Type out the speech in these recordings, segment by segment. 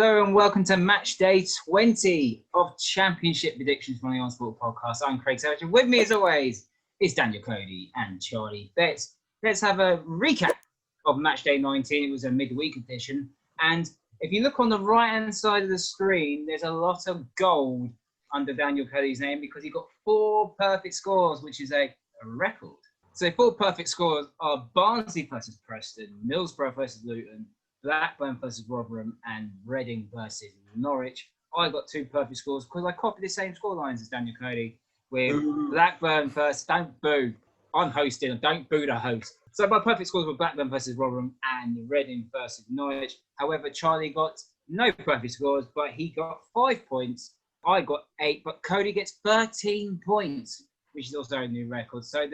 Hello and welcome to Matchday 20 of Championship Predictions from the On Sport Podcast. I'm Craig Savage, and with me as always is Daniel Cody and Charlie Betts. Let's have a recap of Matchday 19. It was a midweek edition, and if you look on the right-hand side of the screen, there's a lot of gold under Daniel Cody's name because he got 4 perfect scores, which is a record. So 4 perfect scores are Barnsley versus Preston, Middlesbrough versus Luton, Blackburn versus Rotherham, and Reading versus Norwich. I got 2 perfect scores because I copied the same score lines as Daniel Cody with Blackburn versus... Don't boo. I'm hosting. Don't boo the host. So my perfect scores were Blackburn versus Rotherham and Reading versus Norwich. However, Charlie got no perfect scores, but he got 5 points. I got 8, but Cody gets 13 points, which is also a new record. So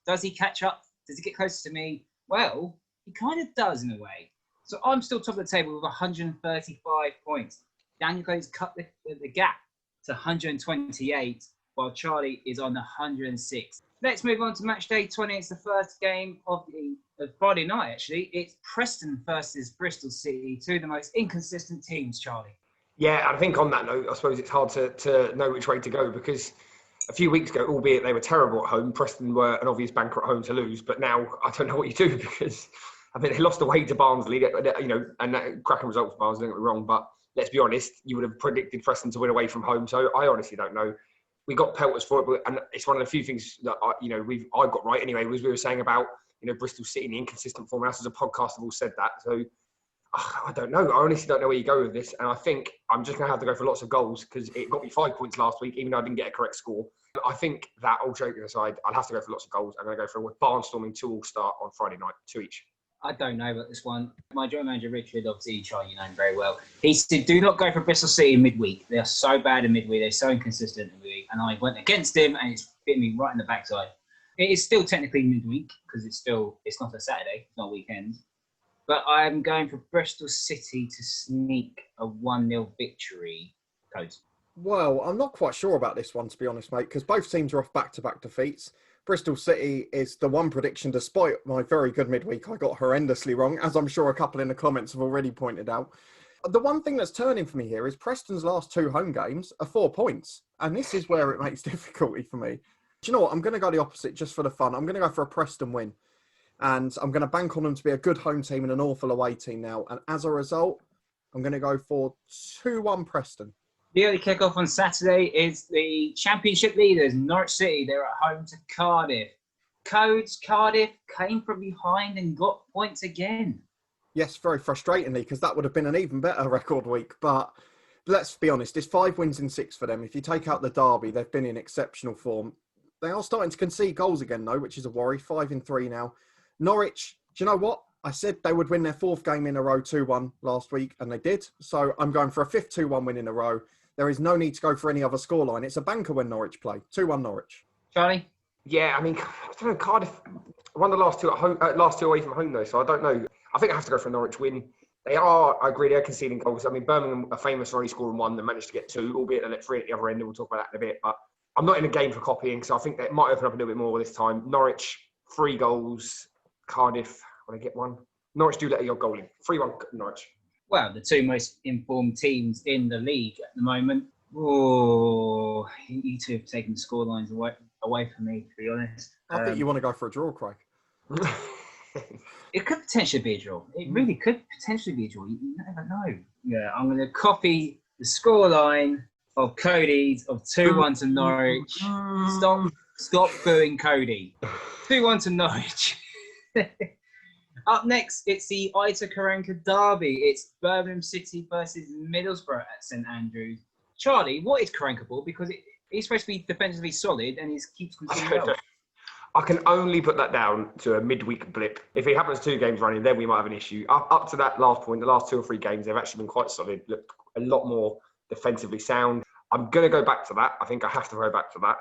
does he catch up? Does he get closer to me? Well, he kind of does in a way. So I'm still top of the table with 135 points. Daniel Cody's cut the gap to 128, while Charlie is on 106. Let's move on to match day 20. It's the first game of the Friday night, actually. It's Preston versus Bristol City, 2 of the most inconsistent teams, Charlie. Yeah, I think on that note, I suppose it's hard to know which way to go because a few weeks ago, albeit they were terrible at home, Preston were an obvious banker at home to lose. But now I don't know what you do because... I mean, they lost away to Barnsley, and that cracking result for Barnsley, don't get me wrong. But let's be honest, you would have predicted Preston to win away from home. So I honestly don't know. We got pelters for it, and it's one of the few things that I got right anyway. Was we were saying about Bristol City and the inconsistent form. Us as a podcast have all said that. So I don't know. I honestly don't know where you go with this, and I think I'm just going to have to go for lots of goals because it got me 5 points last week, even though I didn't get a correct score. I think that, all joking aside, I'll have to go for lots of goals. I'm going to go for a barnstorming 2-2 start on Friday night, 2 each. I don't know about this one. My joint manager, Richard, obviously, Charlie, you know him very well. He said, do not go for Bristol City in midweek. They are so bad in midweek. They're so inconsistent in midweek. And I went against him, and it's bit me right in the backside. It is still technically midweek because it's not a Saturday. It's not a weekend. But I'm going for Bristol City to sneak a 1-0 victory. Codes. Well, I'm not quite sure about this one, to be honest, mate, because both teams are off back-to-back defeats. Bristol City is the one prediction, despite my very good midweek, I got horrendously wrong, as I'm sure a couple in the comments have already pointed out. The one thing that's turning for me here is Preston's last 2 home games are 4 points. And this is where it makes difficulty for me. Do you know what? I'm going to go the opposite just for the fun. I'm going to go for a Preston win. And I'm going to bank on them to be a good home team and an awful away team now. And as a result, I'm going to go for 2-1 Preston. The early kick-off on Saturday is the Championship leaders, Norwich City. They're at home to Cardiff. Cardiff came from behind and got points again. Yes, very frustratingly, because that would have been an even better record week. But let's be honest, it's 5 wins in 6 for them. If you take out the derby, they've been in exceptional form. They are starting to concede goals again, though, which is a worry. 5 in 3 now. Norwich, do you know what? I said they would win their 4th game in a row 2-1 last week, and they did. So I'm going for a 5th 2-1 win in a row. There is no need to go for any other scoreline. It's a banker when Norwich play. 2-1 Norwich. Charlie? Yeah, I mean, I don't know. Cardiff won the last 2 at home, last 2 away from home, though. So I don't know. I think I have to go for a Norwich win. I agree, they're conceding goals. I mean, Birmingham are famous for only scoring 1 and managed to get 2, albeit they let 3 at the other end, and we'll talk about that in a bit. But I'm not in a game for copying, so I think that might open up a little bit more this time. Norwich, 3 goals. Cardiff, will they get 1? Norwich do let a goal in. 3-1 Norwich. Well, the 2 most informed teams in the league at the moment. Oh, you 2 have taken the scorelines away from me, to be honest. I think you want to go for a draw, Craig. It could potentially be a draw. It really could potentially be a draw. You never know. Yeah, I'm going to copy the scoreline of Cody's of 2-1 to Norwich. Stop booing Cody. 2-1 to Norwich. Up next, it's the Ita Karanka derby. It's Birmingham City versus Middlesbrough at St Andrews. Charlie, what is Karanka for? Because he's supposed to be defensively solid and he keeps conceding goals. I can only put that down to a midweek blip. If he happens 2 games running, then we might have an issue. Up to that last point, the last 2 or 3 games, they've actually been quite solid. Look, a lot more defensively sound. I'm going to go back to that. I think I have to go back to that.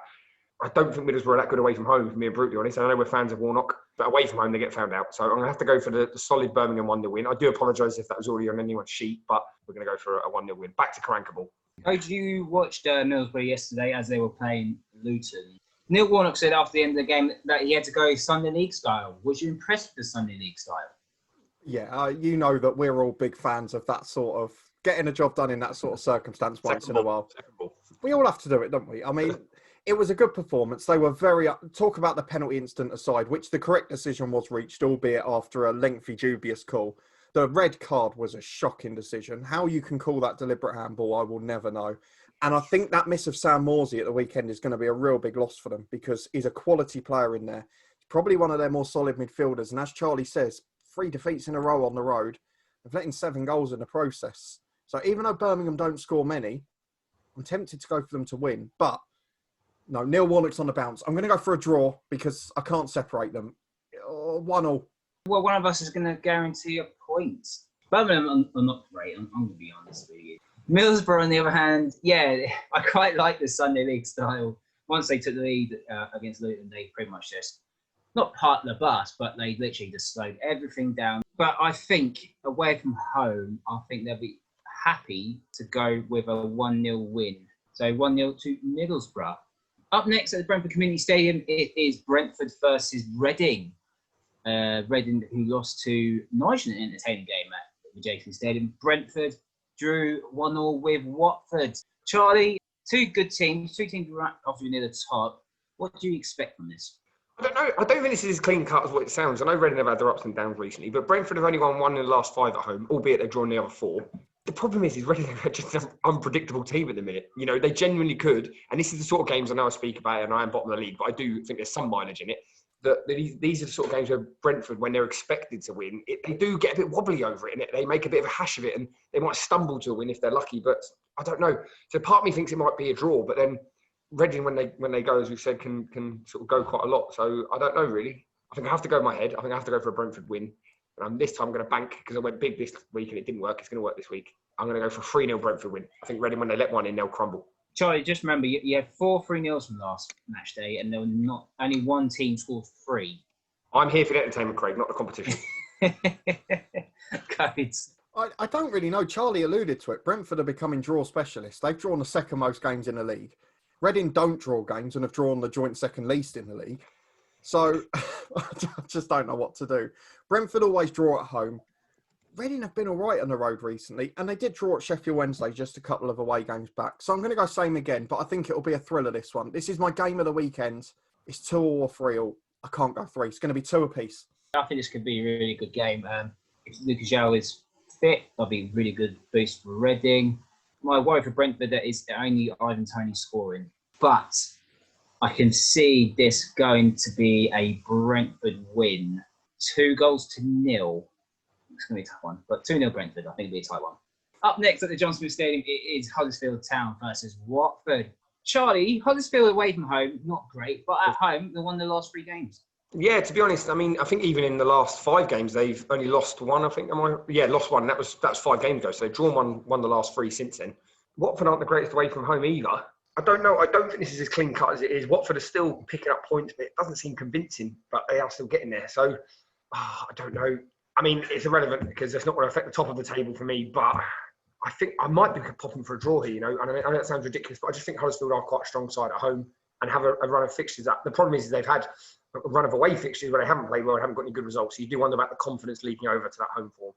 I don't think Middlesbrough are that good away from home, for me, brutally honest. I know we're fans of Warnock, but away from home, they get found out. So I'm going to have to go for the solid Birmingham 1-0 win. I do apologise if that was already on anyone's sheet, but we're going to go for a 1-0 win. Back to Karanka ball. Did you watch Middlesbrough yesterday as they were playing Luton? Neil Warnock said after the end of the game that he had to go Sunday League style. Was you impressed with the Sunday League style? Yeah, you know that we're all big fans of that sort of getting a job done in that sort of circumstance once in a while. Second ball. We all have to do it, don't we? I mean, it was a good performance. They were very... Talk about the penalty incident aside, which the correct decision was reached, albeit after a lengthy, dubious call. The red card was a shocking decision. How you can call that deliberate handball, I will never know. And I think that miss of Sam Morsey at the weekend is going to be a real big loss for them because he's a quality player in there. He's probably one of their more solid midfielders. And as Charlie says, 3 defeats in a row on the road. They've let in 7 goals in the process. So even though Birmingham don't score many, I'm tempted to go for them to win. But no, Neil Warnock's on the bounce. I'm going to go for a draw because I can't separate them. 1-1. Well, one of us is going to guarantee a point. Birmingham are not great, I'm going to be honest with you. Middlesbrough, on the other hand, yeah, I quite like the Sunday League style. Once they took the lead against Luton, they pretty much just, not parked the bus, but they literally just slowed everything down. But I think, away from home, I think they'll be happy to go with a 1-0 win. So 1-0 to Middlesbrough. Up next at the Brentford Community Stadium, it is Brentford versus Reading. Reading, who lost to Norwich in an entertaining game at the JP Stadium. Brentford drew 1-1 with Watford. Charlie, 2 good teams, 2 teams right off near the top. What do you expect from this? I don't know. I don't think this is as clean cut as what it sounds. I know Reading have had their ups and downs recently, but Brentford have only won 1 in the last 5 at home, albeit they've drawn the other 4. The problem is Reading are just an unpredictable team at the minute. You know, they genuinely could, and this is the sort of games I know I speak about, and I am bottom of the league, but I do think there's some mileage in it. These are the sort of games where Brentford, when they're expected to win, they do get a bit wobbly over it, and they make a bit of a hash of it, and they might stumble to a win if they're lucky, but I don't know. So part of me thinks it might be a draw, but then Reading, when they go, as we've said, can sort of go quite a lot. So I don't know, really. I think I have to go with my head. I think I have to go for a Brentford win. And this time I'm going to bank, because I went big this week and it didn't work. It's going to work this week. I'm going to go for a 3-0 Brentford win. I think Reading, when they let one in, they'll crumble. Charlie, just remember, you had 4 3-0s from last match day, and there were not only one team scored 3. I'm here for the entertainment, Craig, not the competition. Codes. I don't really know. Charlie alluded to it. Brentford are becoming draw specialists. They've drawn the second most games in the league. Reading don't draw games and have drawn the joint second least in the league. So I just don't know what to do. Brentford always draw at home. Reading have been all right on the road recently, and they did draw at Sheffield Wednesday just a couple of away games back. So I'm going to go same again, but I think it'll be a thriller, this one. This is my game of the weekend. It's 2 or 3. I can't go 3. It's going to be 2 apiece. I think this could be a really good game. If Lucas João is fit, that'll be a really good boost for Reading. My worry for Brentford that is only Ivan Toney scoring, but I can see this going to be a Brentford win. 2-0. It's going to be a tough one, but 2-0 Brentford. I think it'll be a tight one. Up next at the John Smith Stadium, it is Huddersfield Town versus Watford. Charlie, Huddersfield away from home, not great, but at home, they won the last 3 games. Yeah, to be honest, I mean, I think even in the last 5 games, they've only lost 1, I think. Lost 1. That was 5 games ago. So they've drawn won the last 3 since then. Watford aren't the greatest away from home either. I don't know. I don't think this is as clean cut as it is. Watford are still picking up points, but it doesn't seem convincing, but they are still getting there. So I don't know. I mean, it's irrelevant because it's not going to affect the top of the table for me, but I think I might be popping for a draw here, you know. And I know that sounds ridiculous, but I just think Huddersfield are quite a strong side at home and have a run of fixtures. The problem is they've had a run of away fixtures where they haven't played well and haven't got any good results. So you do wonder about the confidence leaking over to that home form.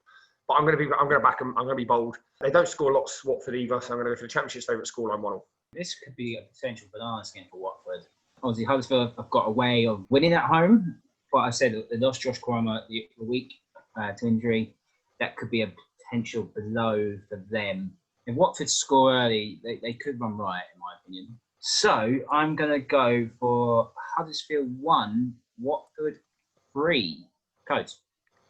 But I'm going to back them. I'm going to be bold. They don't score lots, Watford either, so I'm going to go for the Championship's favourite scoreline 1-1. This could be a potential bananas game for Watford. Obviously, Huddersfield have got a way of winning at home, but I said they lost Josh Cromer the week to injury. That could be a potential blow for them. If Watford score early, they could run riot, in my opinion. So I'm going to go for Huddersfield 1, Watford 3. Codes.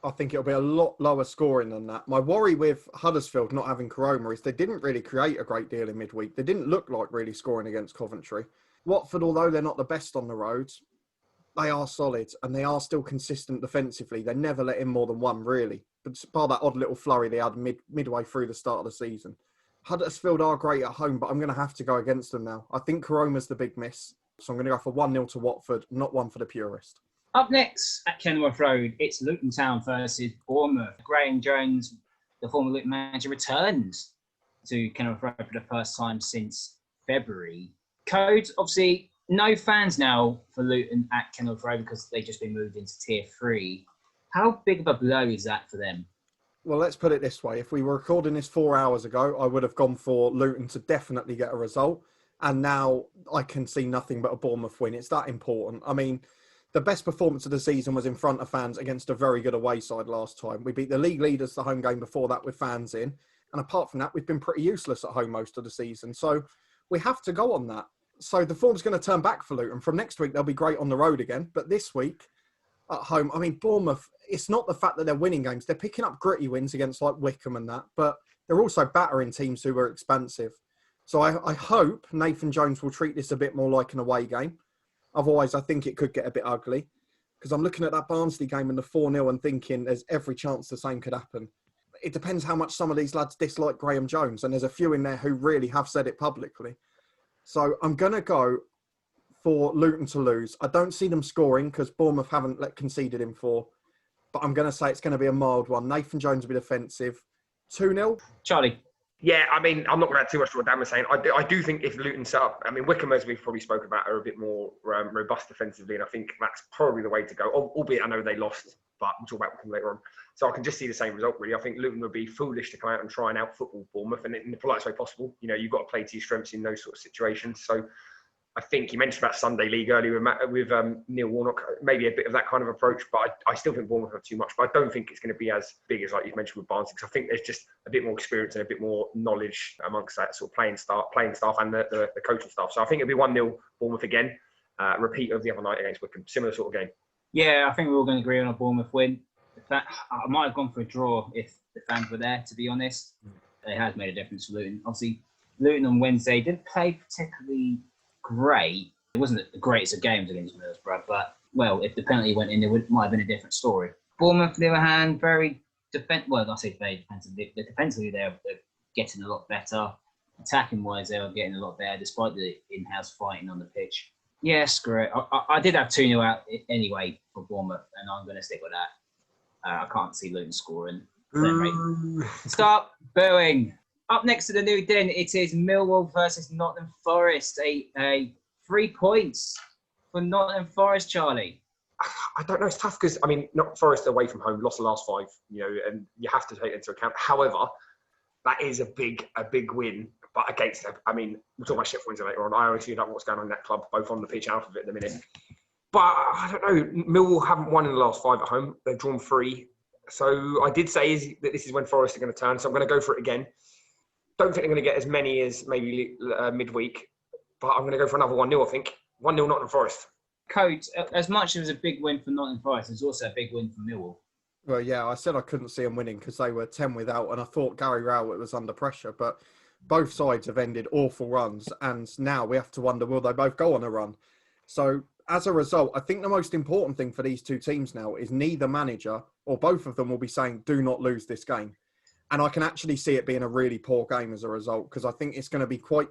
I think it'll be a lot lower scoring than that. My worry with Huddersfield not having Koroma is they didn't really create a great deal in midweek. They didn't look like really scoring against Coventry. Watford, although they're not the best on the road, they are solid and they are still consistent defensively. They never let in more than 1, really. But bar that odd little flurry they had midway through the start of the season. Huddersfield are great at home, but I'm going to have to go against them now. I think Koroma's the big miss. So I'm going to go for 1-0 to Watford, not 1 for the purist. Up next at Kenilworth Road, it's Luton Town versus Bournemouth. Graham Jones, the former Luton manager, returns to Kenilworth Road for the first time since February. Codes, obviously, no fans now for Luton at Kenilworth Road because they've just been moved into Tier 3. How big of a blow is that for them? Well, let's put it this way. If we were recording this 4 hours ago, I would have gone for Luton to definitely get a result. And now I can see nothing but a Bournemouth win. It's that important. I mean, the best performance of the season was in front of fans against a very good away side last time. We beat the league leaders the home game before that with fans in. And apart from that, we've been pretty useless at home most of the season. So we have to go on that. So the form's going to turn back for Luton. From next week, they'll be great on the road again. But this week at home, I mean, Bournemouth, it's not the fact that they're winning games. They're picking up gritty wins against like Wycombe and that. But they're also battering teams who are expansive. So I hope Nathan Jones will treat this a bit more like an away game. Otherwise, I think it could get a bit ugly. Because I'm looking at that Barnsley game and the 4-0 and thinking there's every chance the same could happen. It depends how much some of these lads dislike Graham Jones. And there's a few in there who really have said it publicly. So I'm going to go for Luton to lose. I don't see them scoring because Bournemouth haven't conceded in 4. But I'm going to say it's going to be a mild one. Nathan Jones will be defensive. 2-0. Charlie. Yeah, I mean, I'm not going to add too much to what Dan was saying. I do think if Luton set up, I mean, Wycombe, as we've probably spoken about, are a bit more robust defensively, and I think that's probably the way to go. Albeit I know they lost, but we'll talk about Wycombe later on. So I can just see the same result, really. I think Luton would be foolish to come out and try and out-football Bournemouth, and in the politest way possible. You know, you've got to play to your strengths in those sort of situations. So I think you mentioned about Sunday League earlier with Neil Warnock, maybe a bit of that kind of approach, but I still think Bournemouth have too much. But I don't think it's going to be as big as like you've mentioned with Barnsley, because I think there's just a bit more experience and a bit more knowledge amongst that sort of playing staff and the coaching staff. So I think it'll be 1-0 Bournemouth again, repeat of the other night against Wycombe, similar sort of game. Yeah, I think we're all going to agree on a Bournemouth win. I might have gone for a draw if the fans were there, to be honest. It has made a difference for Luton. Obviously, Luton on Wednesday didn't play particularly great. It wasn't the greatest of games against Middlesbrough, but, well, if the penalty went in, might have been a different story. Bournemouth, on the other hand, very defensively. Defensively, they're getting a lot better. Attacking-wise, they are getting a lot better, despite the in-house fighting on the pitch. Yeah, screw it. I did have 2-0 out anyway for Bournemouth, and I'm going to stick with that. I can't see Luton scoring. Stop booing. Up next to the new den, it is Millwall versus Nottingham Forest. A 3 points for Nottingham Forest, Charlie. I don't know. It's tough because, I mean, not Forest away from home, lost the last 5, and you have to take it into account. However, that is a big win. But against them, I mean, we'll talk about Sheffield later on. I honestly don't know what's going on in that club, both on the pitch and out of it at the minute. But I don't know. Millwall haven't won in the last 5 at home. They've drawn 3. So I did say that this is when Forest are going to turn. So I'm going to go for it again. Don't think they're going to get as many as maybe midweek. But I'm going to go for another 1-0, I think. 1-0 Nottingham Forest. Coach, as much as it was a big win for Nottingham Forest, it's also a big win for Millwall. Well, yeah, I said I couldn't see them winning because they were 10 without, and I thought Gary Rowett was under pressure. But both sides have ended awful runs, and now we have to wonder, will they both go on a run? So as a result, I think the most important thing for these two teams now is neither manager or both of them will be saying, do not lose this game. And I can actually see it being a really poor game as a result, because I think it's going to be quite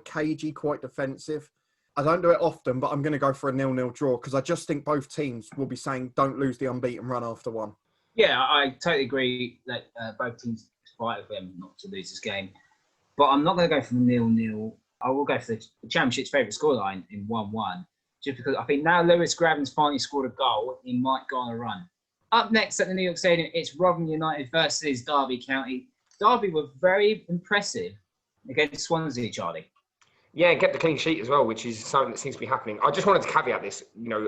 cagey, quite defensive. I don't do it often, but I'm going to go for a 0-0 draw because I just think both teams will be saying, don't lose the unbeaten run after one. Yeah, I totally agree that both teams fight with them not to lose this game. But I'm not going to go for the 0-0. I will go for the Championship's favourite scoreline in 1-1. Just because I think now Lewis Graven's finally scored a goal, he might go on a run. Up next at the New York Stadium, it's Rotherham United versus Derby County. Derby were very impressive against Swansea, Charlie. Yeah, get the clean sheet as well, which is something that seems to be happening. I just wanted to caveat this.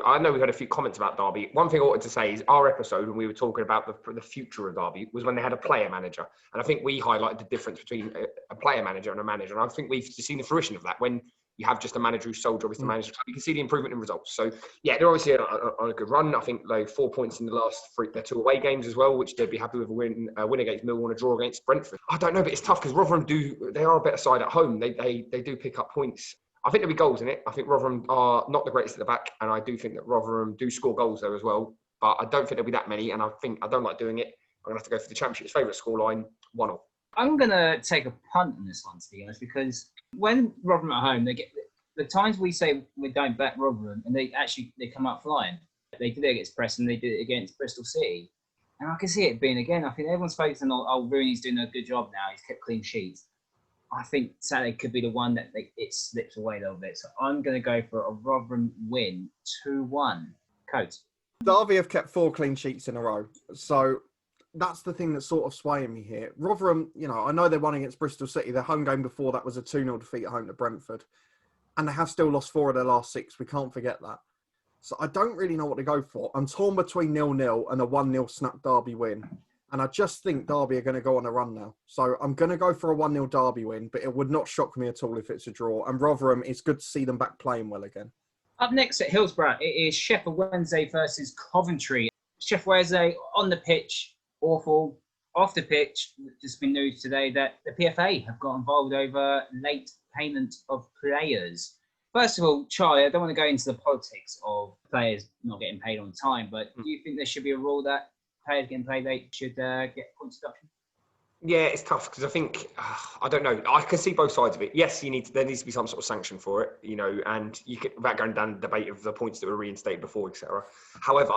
I know we've had a few comments about Derby. One thing I wanted to say is our episode when we were talking about the future of Derby was when they had a player manager. And I think we highlighted the difference between a player manager and a manager. And I think we've seen the fruition of that when you have just a manager whose sole job is to manage. You can see the improvement in results. So, yeah, they're obviously on a good run. I think they 4 points in the last 3, their 2 away games as well, which they'd be happy with a win against Millwall and a draw against Brentford. I don't know, but it's tough because Rotherham they are a better side at home. They do pick up points. I think there'll be goals in it. I think Rotherham are not the greatest at the back, and I do think that Rotherham do score goals there as well. But I don't think there'll be that many, and I don't like doing it. I'm going to have to go for the Championship's favourite scoreline, 1-0. I'm going to take a punt on this one, to be honest, because when Rotherham are at home, they get the times we say we don't back Rotherham, and they come out flying. They did it against Preston, they did it against Bristol City. And I can see it being again. I think everyone's focusing on, Rooney's doing a good job now. He's kept clean sheets. I think Saturday could be the one that it slips away a little bit. So I'm going to go for a Rotherham win, 2-1. Coates. Derby have kept 4 clean sheets in a row. So that's the thing that's sort of swaying me here. Rotherham, I know they won against Bristol City. Their home game before that was a 2-0 defeat at home to Brentford. And they have still lost 4 of their last 6. We can't forget that. So I don't really know what to go for. I'm torn between 0-0 and a 1-0 snap Derby win. And I just think Derby are going to go on a run now. So I'm going to go for a 1-0 Derby win, but it would not shock me at all if it's a draw. And Rotherham, it's good to see them back playing well again. Up next at Hillsborough, it is Sheffield Wednesday versus Coventry. Sheffield Wednesday on the pitch, awful. Off the pitch, just been news today that the PFA have got involved over late payment of players. First of all, Charlie, I don't want to go into the politics of players not getting paid on time, but do you think there should be a rule that players getting paid late should get points deduction? Yeah, it's tough because I think, I don't know, I can see both sides of it. Yes, there needs to be some sort of sanction for it, and you could, without going down the debate of the points that were reinstated before, etc. However,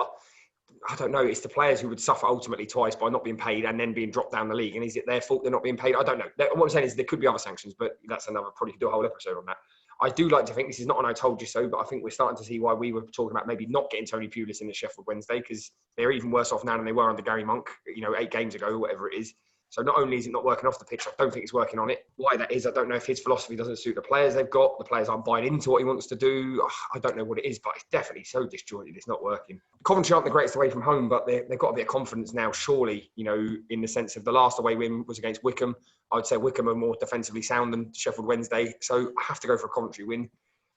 I don't know, it's the players who would suffer ultimately twice by not being paid and then being dropped down the league. And is it their fault they're not being paid? I don't know. What I'm saying is there could be other sanctions, but that's another, probably could do a whole episode on that. I do like to think, this is not an I told you so, but I think we're starting to see why we were talking about maybe not getting Tony Pulis in at Sheffield Wednesday, because they're even worse off now than they were under Gary Monk, 8 games ago, whatever it is. So not only is it not working off the pitch, I don't think it's working on it. Why that is, I don't know if his philosophy doesn't suit the players they've got. The players aren't buying into what he wants to do. I don't know what it is, but it's definitely so disjointed. It's not working. Coventry aren't the greatest away from home, but they've got a bit of confidence now, surely, in the sense of the last away win was against Wycombe. I would say Wycombe are more defensively sound than Sheffield Wednesday. So I have to go for a Coventry win.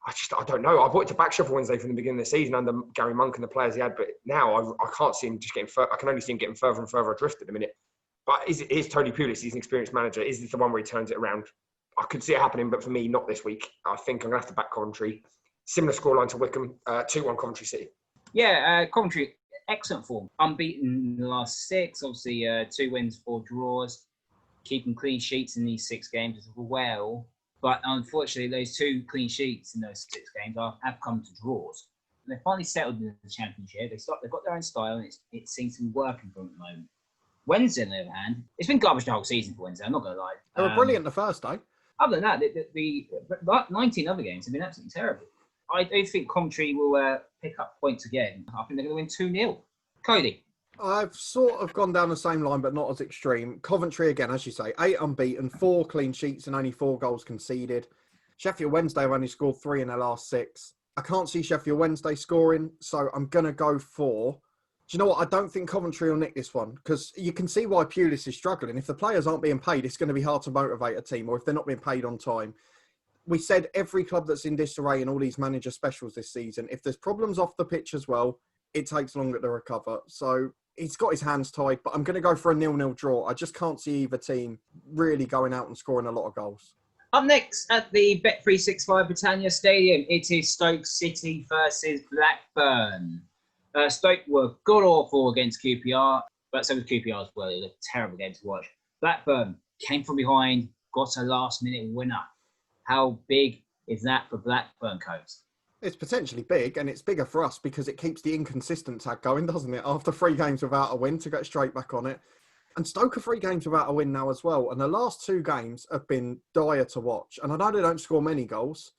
I don't know. I wanted to back Sheffield Wednesday from the beginning of the season under Gary Monk and the players he had, but now I can't see him just getting further. I can only see him getting further and further adrift at the minute. But is Tony Pulis, he's an experienced manager, is this the one where he turns it around? I could see it happening, but for me, not this week. I think I'm going to have to back Coventry. Similar scoreline to Wycombe, 2-1 Coventry City. Yeah, Coventry, excellent form. Unbeaten in the last 6, obviously 2 wins, 4 draws, keeping clean sheets in these 6 games as well. But unfortunately, those 2 clean sheets in those 6 games have come to draws. And they finally settled in the Championship. They've got their own style, and it seems to be working for them at the moment. Wednesday, on the other hand, it's been garbage the whole season for Wednesday, I'm not going to lie. They were brilliant the first day. Other than that, the 19 other games have been absolutely terrible. I do think Coventry will pick up points again. I think they're going to win 2-0. Cody? I've sort of gone down the same line, but not as extreme. Coventry, again, as you say, 8 unbeaten, 4 clean sheets and only 4 goals conceded. Sheffield Wednesday have only scored 3 in their last 6. I can't see Sheffield Wednesday scoring, so I'm going to go for... Do you know what? I don't think Coventry will nick this one, because you can see why Pulis is struggling. If the players aren't being paid, it's going to be hard to motivate a team, or if they're not being paid on time. We said every club that's in disarray in all these manager specials this season, if there's problems off the pitch as well, it takes longer to recover. So he's got his hands tied, but I'm going to go for a 0-0 draw. I just can't see either team really going out and scoring a lot of goals. Up next at the Bet365 Britannia Stadium, it is Stoke City versus Blackburn. Stoke were god-awful against QPR, but so was QPR as well. It was a terrible game to watch. Blackburn came from behind, got a last-minute winner. How big is that for Blackburn, Coates? It's potentially big, and it's bigger for us because it keeps the inconsistent tag going, doesn't it? After 3 games without a win, to get straight back on it. And Stoke are 3 games without a win now as well. And the last 2 games have been dire to watch. And I know they don't score many goals.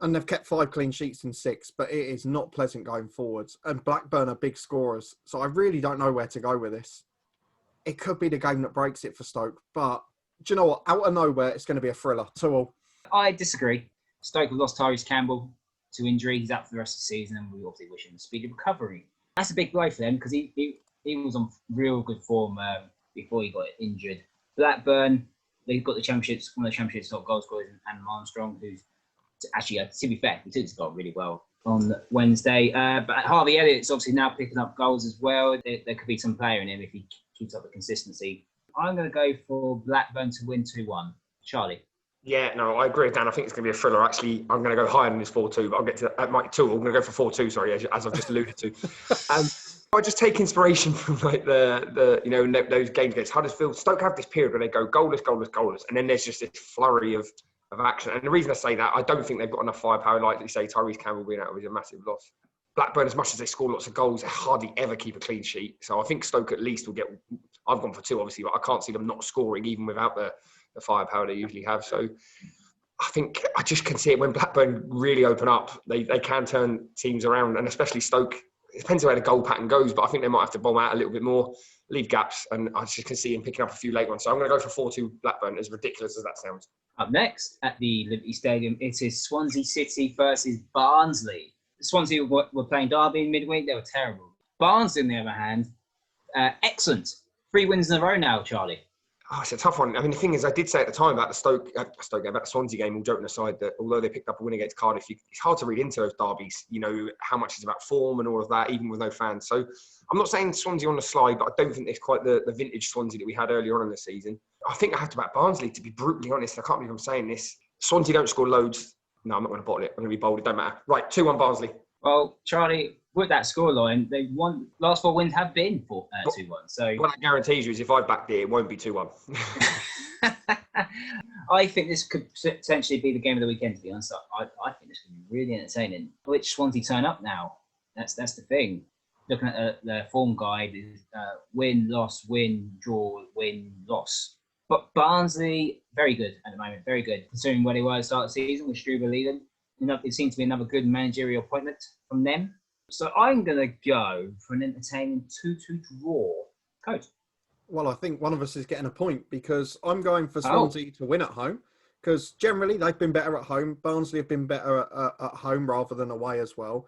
And they've kept 5 clean sheets in 6, but it is not pleasant going forwards. And Blackburn are big scorers, so I really don't know where to go with this. It could be the game that breaks it for Stoke, but do you know what? Out of nowhere, it's going to be a thriller. 2-2. I disagree. Stoke have lost Tyrese Campbell to injury. He's out for the rest of the season, and we obviously wish him a speedy recovery. That's a big blow for them because he was on real good form before he got injured. Blackburn, they've got one of the Championship's top goal scorers, and Armstrong, who's actually, to be fair, he took his goal really well on Wednesday. But Harvey Elliott's obviously now picking up goals as well. There could be some player in him if he keeps up the consistency. I'm going to go for Blackburn to win 2-1. Charlie? Yeah, no, I agree with Dan. I think it's going to be a thriller. Actually, I'm going to go higher than this 4-2, but I'll get to that. Mike 2. I'm going to go for 4-2, sorry, as I've just alluded to. I just take inspiration from like those games against Huddersfield. Stoke have this period where they go goalless, and then there's just this flurry of action. And the reason I say that, I don't think they've got enough firepower. Like you say, Tyrese Campbell being out is a massive loss. Blackburn, as much as they score lots of goals, they hardly ever keep a clean sheet. So I think Stoke at least will get... I've gone for 2, obviously, but I can't see them not scoring even without the firepower they usually have. So I just can see it when Blackburn really open up. They can turn teams around, and especially Stoke. It depends where the goal pattern goes, but I think they might have to bomb out a little bit more. leave gaps, and I just can see him picking up a few late ones. So I'm going to go for 4-2 Blackburn, as ridiculous as that sounds. Up next at the Liberty Stadium, it is Swansea City versus Barnsley. Swansea were playing Derby in midweek. They were terrible. Barnsley, on the other hand, excellent. 3 wins in a row now, Charlie. Oh, it's a tough one. I mean, the thing is, I did say at the time about about the Swansea game, all joking aside, that although they picked up a win against Cardiff, it's hard to read into those derbies, how much is about form and all of that, even with no fans. So I'm not saying Swansea on the slide, but I don't think it's quite the vintage Swansea that we had earlier on in the season. I think I have to back Barnsley, to be brutally honest. I can't believe I'm saying this. Swansea don't score loads. No, I'm not going to bottle it. I'm going to be bold. It don't matter. Right, 2-1 Barnsley. Well, Charlie, with that scoreline, they won. Last 4 wins have been 2-1. So what I guarantee you is, if I backed it, it won't be 2-1. I think this could potentially be the game of the weekend. To be honest, I think this could be really entertaining. Which Swansea turn up now? That's the thing. Looking at the form guide, is win, loss, win, draw, win, loss. But Barnsley, very good at the moment. Very good, considering where they were at the start of the season with Struber leading. It seems to be another good managerial appointment from them. So I'm going to go for an entertaining 2-2 draw. Coach? Well, I think one of us is getting a point, because I'm going for Swansea to win at home, because generally they've been better at home. Barnsley have been better at home rather than away as well.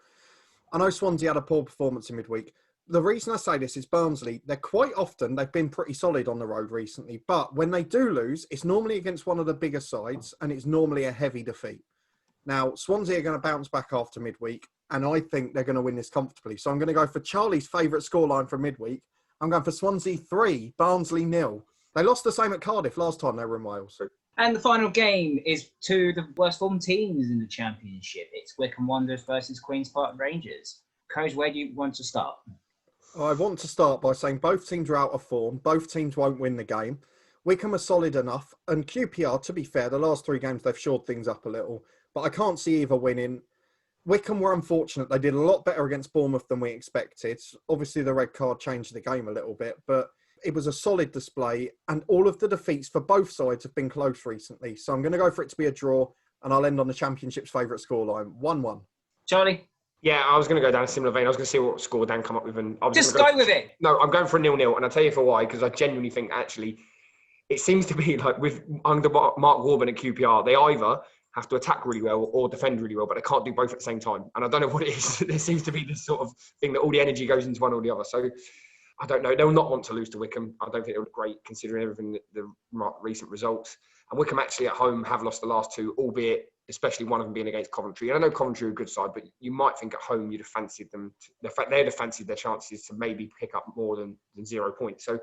I know Swansea had a poor performance in midweek. The reason I say this is Barnsley, they've been pretty solid on the road recently, but when they do lose, it's normally against one of the bigger sides, and it's normally a heavy defeat. Now, Swansea are going to bounce back after midweek, and I think they're going to win this comfortably. So I'm going to go for Charlie's favourite scoreline from midweek. I'm going for Swansea 3, Barnsley 0. They lost the same at Cardiff last time they were in Wales. And the final game is to the worst form teams in the Championship. It's Wycombe Wanderers versus Queen's Park Rangers. Coach, where do you want to start? I want to start by saying both teams are out of form. Both teams won't win the game. Wycombe are solid enough. And QPR, to be fair, the last 3 games, they've shored things up a little. But I can't see either winning. Wycombe were unfortunate. They did a lot better against Bournemouth than we expected. Obviously, the red card changed the game a little bit, but it was a solid display. And all of the defeats for both sides have been close recently. So I'm going to go for it to be a draw, and I'll end on the Championship's favourite scoreline, 1-1. Charlie? Yeah, I was going to go down a similar vein. I was going to see what score Dan come up with. And I was Just go with it. No, I'm going for a 0-0, and I'll tell you for why, because I genuinely think, actually, it seems to be like with under Mark Warburton at QPR, they either have to attack really well or defend really well, but they can't do both at the same time. And I don't know what it is. There seems to be this sort of thing that all the energy goes into one or the other. So I don't know. They'll not want to lose to Wycombe. I don't think it would be great considering everything, the recent results. And Wycombe actually at home have lost the last 2, albeit especially one of them being against Coventry. And I know Coventry are a good side, but you might think at home you'd have fancied them. They'd have fancied their chances to maybe pick up more than 0 points. So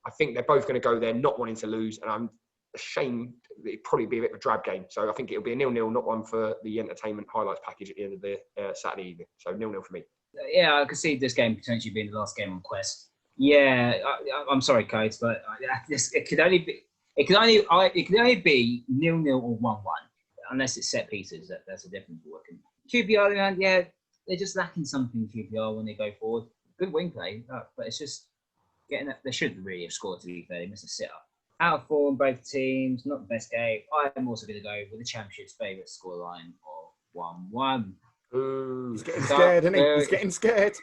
I think they're both going to go there not wanting to lose. And I'm ashamed it'd probably be a bit of a drab game. So I think it'll be a 0-0, not one for the entertainment highlights package at the end of the Saturday evening. So 0-0 for me. Yeah, I could see this game potentially being the last game on Quest. Yeah, I'm sorry, Coates, but it could only be 0-0 or 1-1, unless it's set pieces. That's a different working. QPR, yeah, they're just lacking something. QPR when they go forward, good wing play, but it's just getting that. They should really have scored. To be fair, they missed a sit up. Out of form, both teams, not the best game. I'm also going to go with the Championship's favourite scoreline of 1-1. He's getting scared, isn't he? He's getting scared.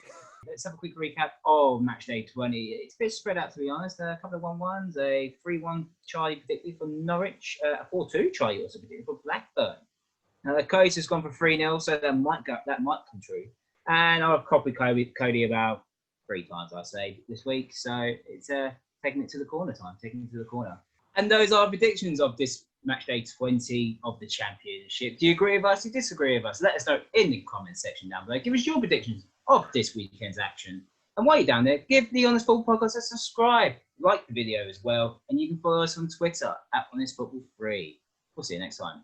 Let's have a quick recap of Matchday 20. It's a bit spread out, to be honest. A couple of 1-1s, a 3-1 Charlie predicted for Norwich, a 4-2 Charlie also predicted for Blackburn. Now the Coach has gone for 3-0, so that might come true. And I've copied Cody about 3 times, I say, this week. So it's taking it to the corner time, And those are predictions of this Matchday 20 of the Championship. Do you agree with us? Do you disagree with us? Let us know in the comment section down below. Give us your predictions of this weekend's action. And while you're down there, give the Honest Football Podcast a subscribe. Like the video as well. And you can follow us on Twitter at HonestFootball3. We'll see you next time.